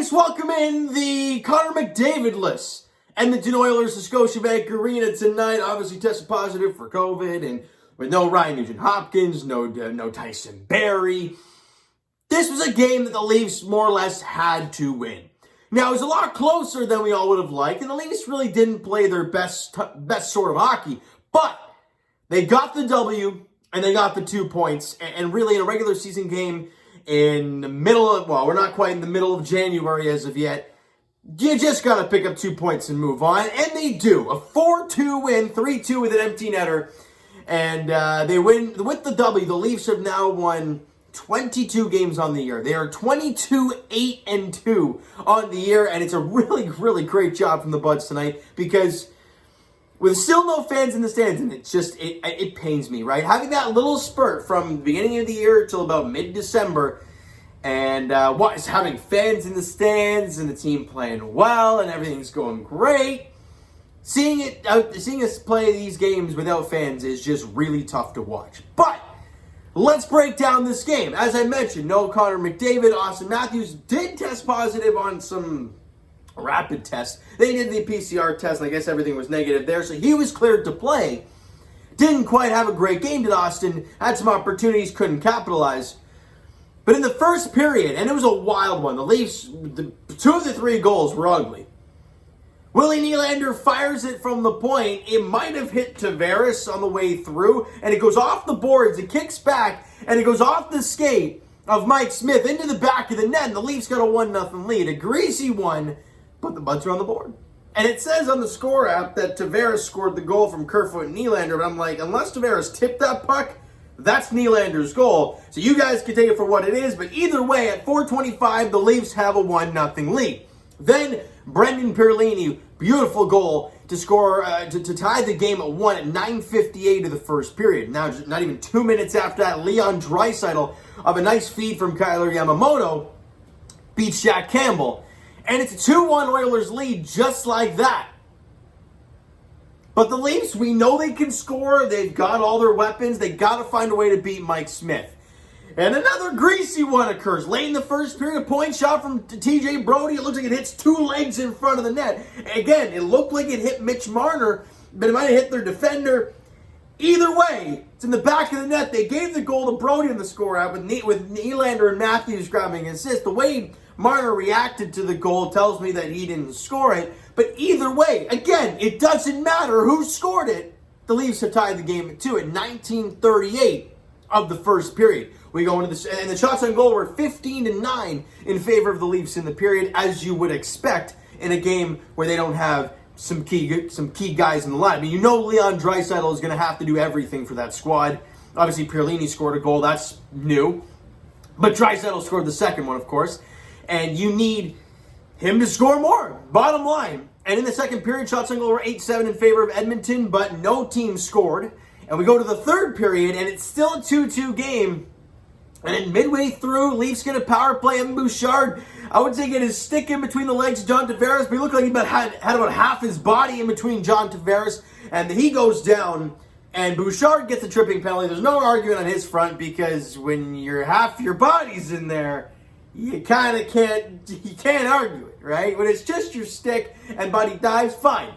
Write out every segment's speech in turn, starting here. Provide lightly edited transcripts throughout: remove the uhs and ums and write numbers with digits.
Leafs welcome in the Connor McDavid-less Edmonton Oilers to Scotiabank Arena tonight. Obviously tested positive for COVID, and with no Ryan Nugent-Hopkins, no Tyson Barrie. This was a game that the Leafs more or less had to win. Now, it was a lot closer than we all would have liked, and the Leafs really didn't play their best sort of hockey, but they got the W, and they got the 2 points, and really in a regular season game, in the middle of, well, we're not quite in the middle of January as of yet, you just got to pick up 2 points and move on, and they do. A 4-2 win, 3-2 with an empty netter, and they win. With the W, the Leafs have now won 22 games on the year. They are 22-8-2 on the year, and it's a really, really great job from the Buds tonight, because with still no fans in the stands, and it pains me, right? Having that little spurt from the beginning of the year till about mid-December, and having fans in the stands, and the team playing well, and everything's going great. Seeing us play these games without fans is just really tough to watch. But let's break down this game. As I mentioned, no Connor McDavid. Austin Matthews did test positive on some rapid test. They did the PCR test, and I guess everything was negative there, so he was cleared to play. Didn't quite have a great game, did Austin. Had some opportunities, couldn't capitalize. But in the first period, and it was a wild one, the Leafs, 2 of the 3 goals were ugly. Willie Nylander fires it from the point. It might have hit Tavares on the way through, and it goes off the boards, it kicks back, and it goes off the skate of Mike Smith into the back of the net, and the Leafs got a 1-0 lead. A greasy one, but the Buds are on the board. And it says on the score app that Tavares scored the goal from Kerfoot and Nylander, but I'm like, unless Tavares tipped that puck, that's Nylander's goal. So you guys can take it for what it is, but either way, at 4:25, the Leafs have a 1-0 lead. Then Brendan Perlini, beautiful goal to score, to tie the game at 1 at 9:58 of the first period. Now, not even 2 minutes after that, Leon Draisaitl, of a nice feed from Kyler Yamamoto, beats Jack Campbell. And it's a 2-1 Oilers lead just like that. But the Leafs, we know they can score. They've got all their weapons. They got to find a way to beat Mike Smith. And another greasy one occurs. Late in the first period, a point shot from TJ Brody. It looks like it hits 2 legs in front of the net. Again, it looked like it hit Mitch Marner, but it might have hit their defender. Either way, it's in the back of the net. They gave the goal to Brody in the score out with Nylander and Matthews grabbing an assist. The way Marner reacted to the goal tells me that he didn't score it. But either way, again, it doesn't matter who scored it. The Leafs have tied the game at 2 at 19:38 of the first period. We go into this, and the shots on goal were 15-9 in favor of the Leafs in the period, as you would expect in a game where they don't have some key guys in the line. I mean, you know Leon Draisaitl is going to have to do everything for that squad. Obviously, Perlini scored a goal. That's new. But Draisaitl scored the second one, of course. And you need him to score more, bottom line. And in the second period, shots on goal were 8-7 in favor of Edmonton, but no team scored. And we go to the third period, and it's still a 2-2 game. And then midway through, Leafs get a power play, and Bouchard, I would say, get his stick in between the legs of John Tavares, but he looked like he had about half his body in between John Tavares, and he goes down, and Bouchard gets a tripping penalty. There's no argument on his front, because when half your body's in there, you kind of can't argue it, right? When it's just your stick and body dives, fine.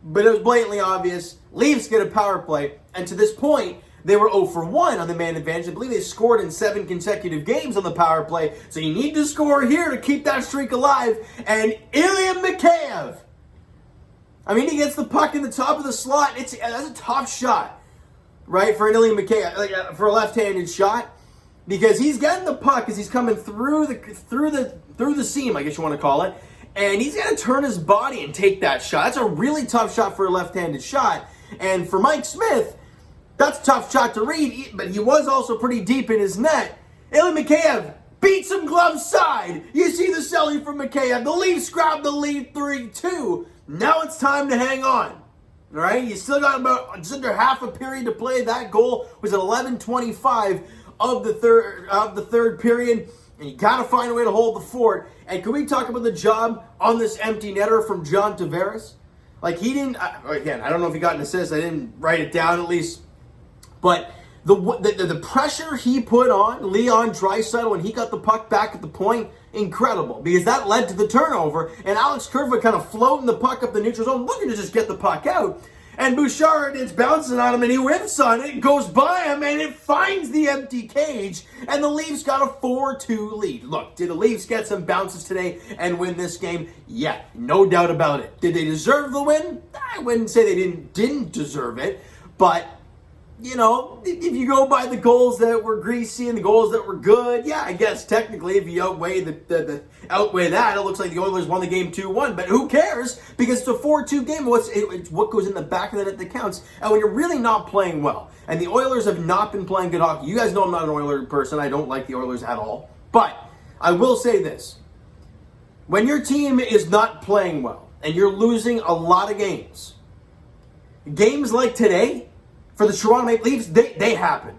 But it was blatantly obvious. Leafs get a power play, and to this point, they were 0-for-1 on the man advantage. I believe they scored in 7 consecutive games on the power play, so you need to score here to keep that streak alive. And Ilya Mikheyev, I mean, he gets the puck in the top of the slot. That's a tough shot, right, for an Ilya Mikheyev, for a left-handed shot. Because he's getting the puck as he's coming through the seam, I guess you want to call it, and he's got to turn his body and take that shot. That's a really tough shot for a left-handed shot, and for Mike Smith, that's a tough shot to read. But he was also pretty deep in his net. Ilya Mikheyev beats him glove side. You see the selling from Mikheyev. The Leafs grab the lead 3-2. Now it's time to hang on. All right, you still got about just under half a period to play. That goal was at 11:25. Of the third period, and you got to find a way to hold the fort. And can we talk about the job on this empty netter from John Tavares? Like, he didn't, again, I don't know if he got an assist. I didn't write it down at least. But The pressure he put on Leon Draisaitl when he got the puck back at the point, incredible, because that led to the turnover, and Alex Kerfoot kind of floating the puck up the neutral zone, looking to just get the puck out. And Bouchard, it's bouncing on him, and he whiffs on it, goes by him, and it finds the empty cage, and the Leafs got a 4-2 lead. Look, did the Leafs get some bounces today and win this game? Yeah, no doubt about it. Did they deserve the win? I wouldn't say they didn't deserve it, but you know, if you go by the goals that were greasy and the goals that were good, yeah, I guess technically if you outweigh outweigh that, it looks like the Oilers won the game 2-1. But who cares? Because it's a 4-2 game. It's what goes in the back of the net that counts. And when you're really not playing well, and the Oilers have not been playing good hockey, you guys know I'm not an Oilers person. I don't like the Oilers at all. But I will say this. When your team is not playing well and you're losing a lot of games like today, for the Toronto Maple Leafs, they happen,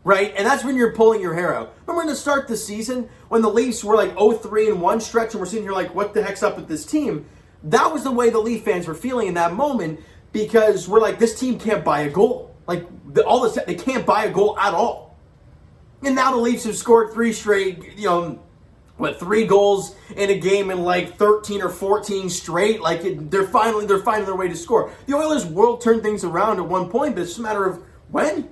right? And that's when you're pulling your hair out. Remember in the start of the season when the Leafs were like 0-3-1 stretch and we're sitting here like, what the heck's up with this team? That was the way the Leaf fans were feeling in that moment because we're like, this team can't buy a goal. Like, they can't buy a goal at all. And now the Leafs have scored 3 straight, 3 goals in a game in like 13 or 14 straight. Like they're finding their way to score. The Oilers will turn things around at one point, but it's just a matter of when.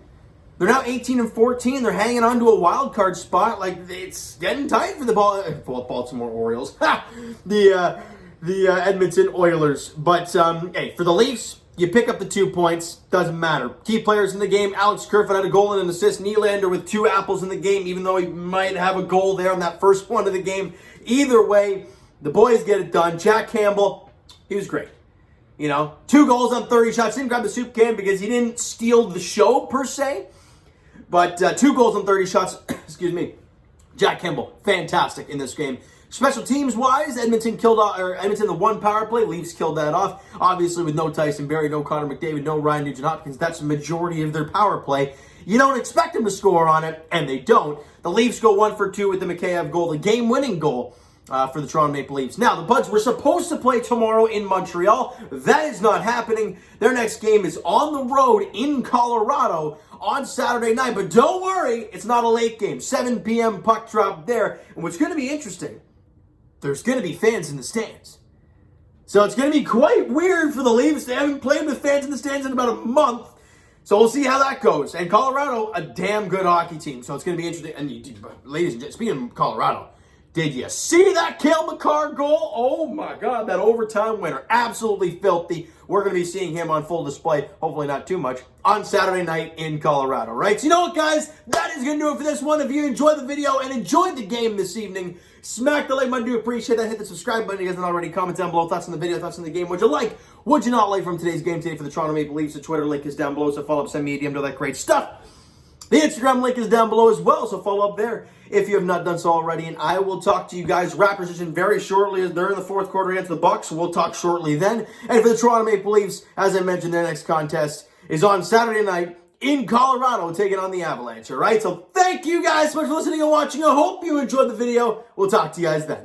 They're now 18-14. They're hanging on to a wild card spot. Like it's getting tight for the Baltimore Orioles. The Edmonton Oilers. But hey, for the Leafs, you pick up the 2 points. Doesn't matter. Key players in the game. Alex Kerfoot had a goal and an assist. Nylander with 2 apples in the game, even though he might have a goal there on that first one of the game. Either way, the boys get it done. Jack Campbell, he was great. 2 goals on 30 shots. Didn't grab the soup can because he didn't steal the show per se. But 2 goals on 30 shots. Excuse me. Jack Campbell, fantastic in this game. Special teams wise, Edmonton the 1 power play. Leafs killed that off. Obviously with no Tyson Barrie, no Connor McDavid, no Ryan Nugent-Hopkins. That's the majority of their power play. You don't expect them to score on it, and they don't. The Leafs go 1 for 2 with the Mikheyev goal, the game-winning goal for the Toronto Maple Leafs. Now, the Buds were supposed to play tomorrow in Montreal. That is not happening. Their next game is on the road in Colorado on Saturday night. But don't worry, it's not a late game. 7 p.m. puck drop there. And what's going to be interesting, there's going to be fans in the stands. So it's going to be quite weird for the Leafs. They haven't played with fans in the stands in about a month. So we'll see how that goes. And Colorado, a damn good hockey team. So it's going to be interesting. And ladies and gentlemen, speaking of Colorado, did you see that Cale Makar goal? Oh my God, that overtime winner. Absolutely filthy. We're going to be seeing him on full display, hopefully not too much, on Saturday night in Colorado, right? So you know what, guys? That is going to do it for this one. If you enjoyed the video and enjoyed the game this evening, smack the like button. Do appreciate that. Hit the subscribe button if you guys haven't already. Comment down below thoughts on the video, thoughts on the game. What'd you like? What'd you not like from today's game today for the Toronto Maple Leafs? The Twitter link is down below, so follow up, send me a DM, do that great stuff. The Instagram link is down below as well, so follow up there if you have not done so already. And I will talk to you guys Raptors edition very shortly as they're in the fourth quarter against the Bucks. So we'll talk shortly then. And for the Toronto Maple Leafs, as I mentioned, their next contest is on Saturday night in Colorado, taking on the Avalanche. All right, so thank you guys so much for listening and watching. I hope you enjoyed the video. We'll talk to you guys then.